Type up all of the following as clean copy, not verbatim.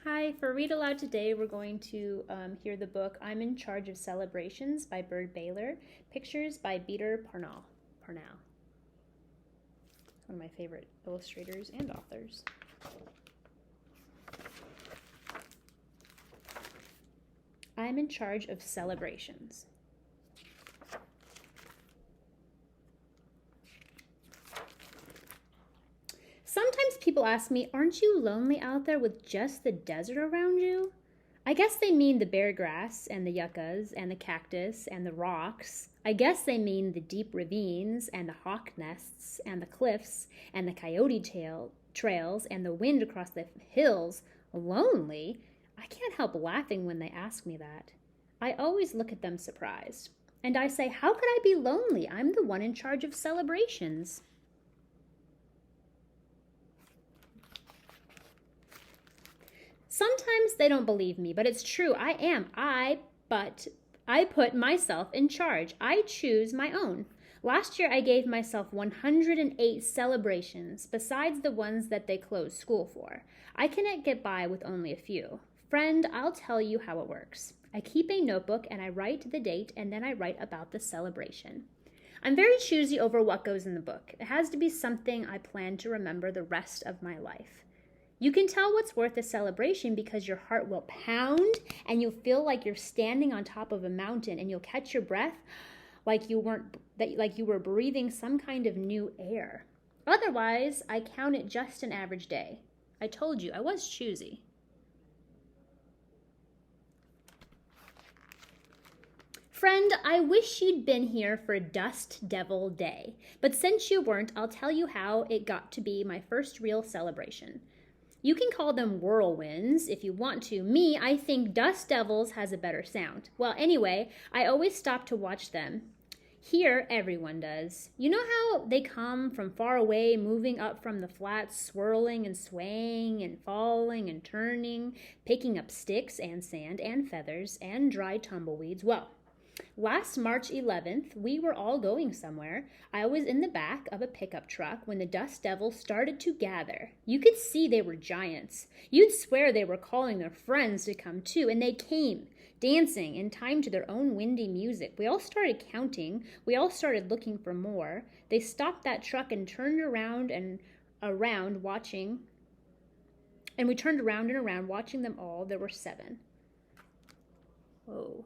Hi, for Read Aloud today, we're going to hear the book I'm in Charge of Celebrations by Bird Baylor, pictures by Peter Parnell. One of my favorite illustrators and authors. I'm in Charge of Celebrations. Sometimes people ask me, aren't you lonely out there with just the desert around you? I guess they mean the bare grass and the yuccas and the cactus and the rocks. I guess they mean the deep ravines and the hawk nests and the cliffs and the trails and the wind across the hills. Lonely? I can't help laughing when they ask me that. I always look at them surprised. And I say, how could I be lonely? I'm the one in charge of celebrations. Sometimes they don't believe me, but it's true. I am. But I put myself in charge. I choose my own. Last year, I gave myself 108 celebrations, besides the ones that they closed school for. I cannot get by with only a few. Friend, I'll tell you how it works. I keep a notebook and I write the date and then I write about the celebration. I'm very choosy over what goes in the book. It has to be something I plan to remember the rest of my life. You can tell what's worth a celebration because your heart will pound and you'll feel like you're standing on top of a mountain and you'll catch your breath like you were breathing some kind of new air. Otherwise, I count it just an average day. I told you, I was choosy. Friend, I wish you'd been here for Dust Devil Day. But since you weren't, I'll tell you how it got to be my first real celebration. You can call them whirlwinds if you want to. Me, I think Dust Devils has a better sound. Well, anyway, I always stop to watch them. Here, everyone does. You know how they come from far away, moving up from the flats, swirling and swaying and falling and turning, picking up sticks and sand and feathers and dry tumbleweeds? Well, last March 11th, we were all going somewhere. I was in the back of a pickup truck when the Dust Devils started to gather. You could see they were giants. You'd swear they were calling their friends to come too, and they came, dancing in time to their own windy music. We all started counting. We all started looking for more. They stopped that truck and turned around and around watching. And we turned around and around watching them all. There were 7. Whoa.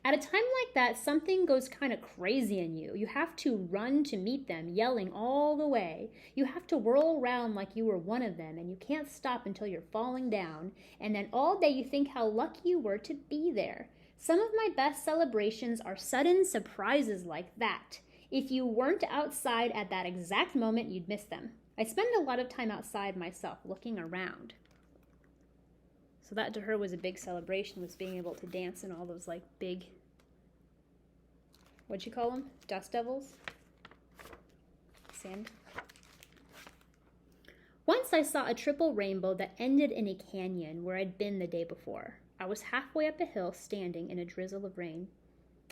At a time like that, something goes kind of crazy in you. You have to run to meet them, yelling all the way. You have to whirl around like you were one of them, and you can't stop until you're falling down. And then all day you think how lucky you were to be there. Some of my best celebrations are sudden surprises like that. If you weren't outside at that exact moment, you'd miss them. I spend a lot of time outside myself, looking around. So that to her was a big celebration, was being able to dance in all those like big, what'd you call them? Dust devils? Sand? Once I saw a triple rainbow that ended in a canyon where I'd been the day before. I was halfway up a hill standing in a drizzle of rain.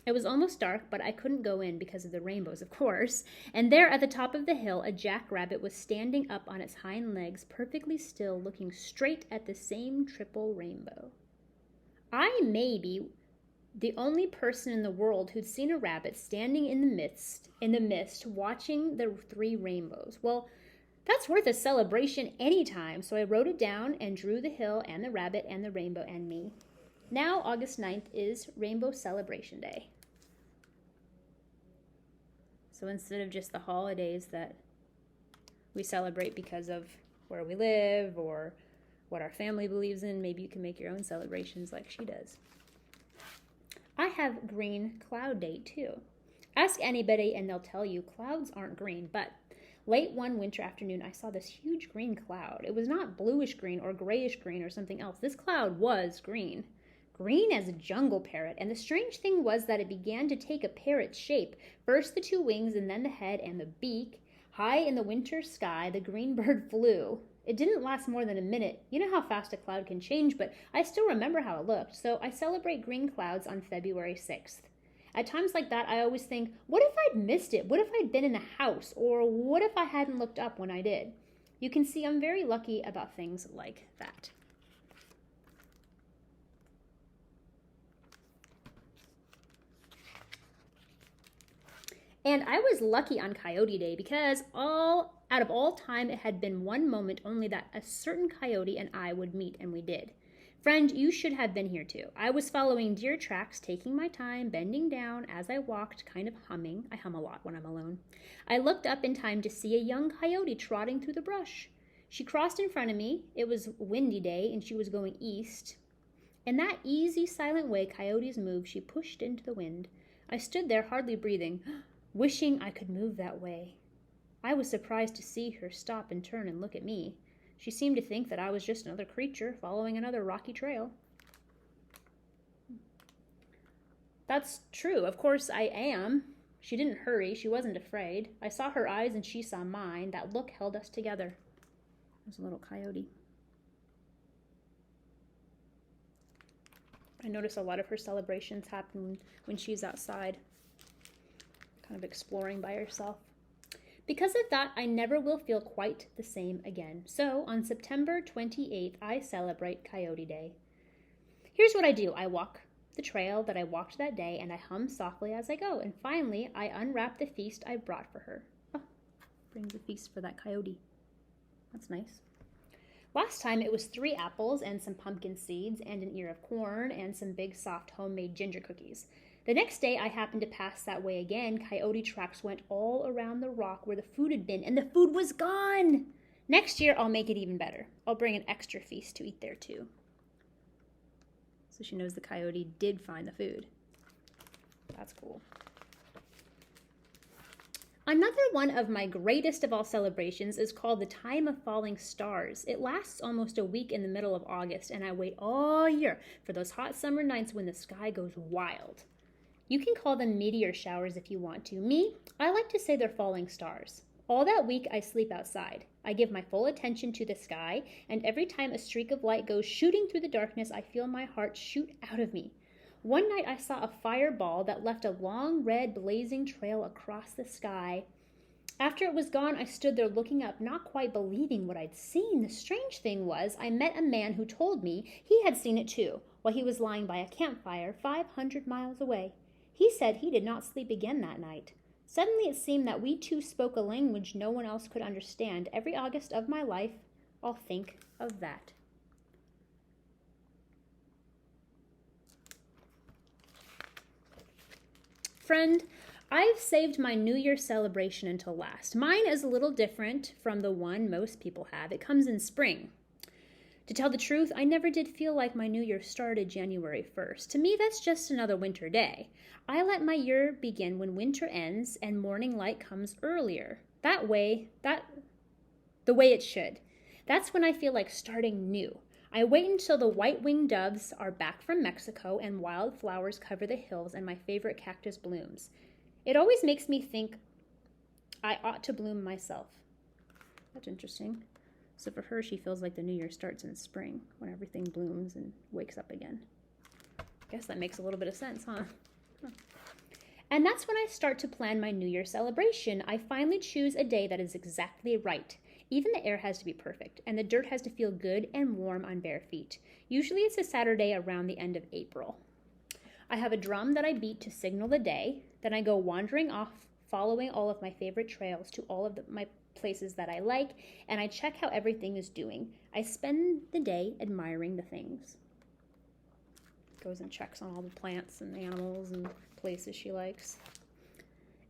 It was almost dark, but I couldn't go in because of the rainbows, of course. And there at the top of the hill, a jackrabbit was standing up on its hind legs, perfectly still, looking straight at the same triple rainbow. I may be the only person in the world who'd seen a rabbit standing in the mist, watching the 3 rainbows. Well, that's worth a celebration anytime, so I wrote it down and drew the hill and the rabbit and the rainbow and me. Now, August 9th is Rainbow Celebration Day. So instead of just the holidays that we celebrate because of where we live or what our family believes in, maybe you can make your own celebrations like she does. I have green cloud day too. Ask anybody and they'll tell you clouds aren't green, but late one winter afternoon, I saw this huge green cloud. It was not bluish green or grayish green or something else. This cloud was green. Green as a jungle parrot, and the strange thing was that it began to take a parrot's shape. First the 2 wings and then the head and the beak. High in the winter sky, the green bird flew. It didn't last more than a minute. You know how fast a cloud can change, but I still remember how it looked, so I celebrate green clouds on February 6th. At times like that, I always think, what if I'd missed it? What if I'd been in the house? Or what if I hadn't looked up when I did? You can see I'm very lucky about things like that. And I was lucky on Coyote Day because out of all time, it had been one moment only that a certain coyote and I would meet, and we did. Friend, you should have been here too. I was following deer tracks, taking my time, bending down as I walked, kind of humming. I hum a lot when I'm alone. I looked up in time to see a young coyote trotting through the brush. She crossed in front of me. It was a windy day, and she was going east. In that easy, silent way coyotes move, she pushed into the wind. I stood there, hardly breathing, wishing I could move that way. I was surprised to see her stop and turn and look at me. She seemed to think that I was just another creature following another rocky trail. That's true. Of course I am. She didn't hurry. She wasn't afraid. I saw her eyes and she saw mine. That look held us together. There's a little coyote. I notice a lot of her celebrations happen when she's outside, kind of exploring by herself. Because of that, I never will feel quite the same again. So on September 28th, I celebrate Coyote Day. Here's what I do. I walk the trail that I walked that day, and I hum softly as I go. And finally, I unwrap the feast I brought for her. Oh, brings a feast for that coyote. That's nice. Last time it was 3 apples and some pumpkin seeds and an ear of corn and some big soft homemade ginger cookies. The next day I happened to pass that way again. Coyote tracks went all around the rock where the food had been, and the food was gone. Next year I'll make it even better. I'll bring an extra feast to eat there too. So she knows the coyote did find the food. That's cool. Another one of my greatest of all celebrations is called the Time of Falling Stars. It lasts almost a week in the middle of August, and I wait all year for those hot summer nights when the sky goes wild. You can call them meteor showers if you want to. Me, I like to say they're falling stars. All that week I sleep outside. I give my full attention to the sky, and every time a streak of light goes shooting through the darkness, I feel my heart shoot out of me. One night I saw a fireball that left a long red blazing trail across the sky. After it was gone, I stood there looking up, not quite believing what I'd seen. The strange thing was, I met a man who told me he had seen it too, while he was lying by a campfire 500 miles away. He said he did not sleep again that night. Suddenly it seemed that we two spoke a language no one else could understand. Every August of my life, I'll think of that. Friend, I've saved my New Year celebration until last. Mine is a little different from the one most people have. It comes in spring. To tell the truth, I never did feel like my New Year started January 1st. To me, that's just another winter day. I let my year begin when winter ends and morning light comes earlier. The way it should. That's when I feel like starting new. I wait until the white-winged doves are back from Mexico and wildflowers cover the hills and my favorite cactus blooms. It always makes me think I ought to bloom myself. That's interesting. So for her, she feels like the new year starts in spring when everything blooms and wakes up again. I guess that makes a little bit of sense, huh? And that's when I start to plan my New Year celebration. I finally choose a day that is exactly right. Even the air has to be perfect, and the dirt has to feel good and warm on bare feet. Usually it's a Saturday around the end of April. I have a drum that I beat to signal the day. Then I go wandering off, following all of my favorite trails to all of my places that I like, and I check how everything is doing. I spend the day admiring the things. Goes and checks on all the plants and animals and places she likes.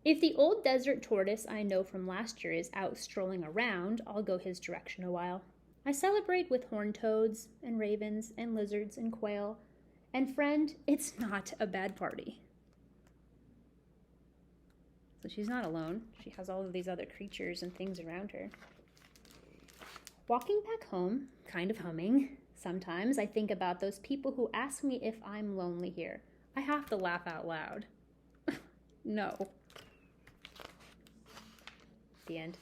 If the old desert tortoise I know from last year is out strolling around, I'll go his direction a while. I celebrate with horned toads and ravens and lizards and quail. And friend, it's not a bad party. So she's not alone. She has all of these other creatures and things around her. Walking back home, kind of humming, sometimes I think about those people who ask me if I'm lonely here. I have to laugh out loud. No. The end.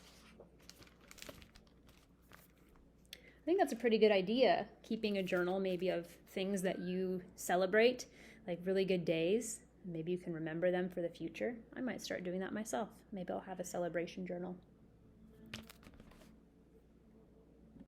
I think that's a pretty good idea, keeping a journal maybe of things that you celebrate, like really good days. Maybe you can remember them for the future. I might start doing that myself. Maybe I'll have a celebration journal.